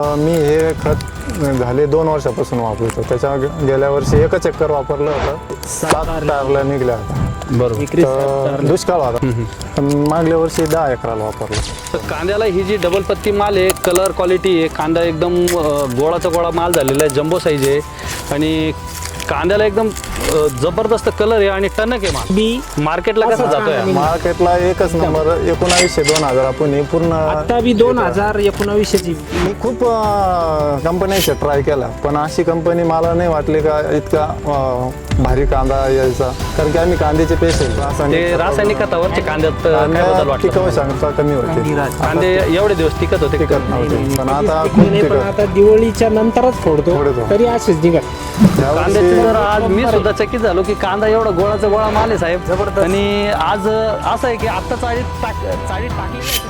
मी हे खत झाले 2 वर्षापासून वापरतो. त्याच्या गेल्या वर्षी एकच चक्कर वापरलं होतं, 7 टारला निघल्या होत्या. बरोबर. दुष्काळ होता. पण मागल्या वर्षी 10 एकराला वापरलं. तर कांद्याला ही जी डबल पत्ती माल आहे, कलर क्वालिटी आहे, कांदा एकदम गोळाचा गोळा माल झालेला आहे, जम्बो साईज आहे आणि कांद्याला एकदम जबरदस्त कलर आहे आणि टणक आहे माल. बी मार्केटला कसा जातोय? मार्केटला एकच नंबर 1900-2000 आपण हे पूर्ण. आता बी 2019ची मी खूप कंपन्यांशी ट्राय केला, पण अशी कंपनी मला नाही वाटली का इतका भारी कांदा यायचा. कारण की आम्ही कांद्याचे पेशंट ते रासायनिक खतावरचे कांद्यात काय बदल वाटतो? टिकाऊ क्षमता कमी होते. कांदे एवढे दिवस टिकत होते. टिकत नव्हते, पण आता खूप पण टिकत. आता दिवाळीच्या नंतरच फोडतो फोडतो. तरी असेच निघत. कांद्याचे जर आज मी सुद्धा चकित झालो की कांदा एवढा गोळाचा गोळा माल आहे साहेब. आणि आज असं आहे की आता चाळीत टाकली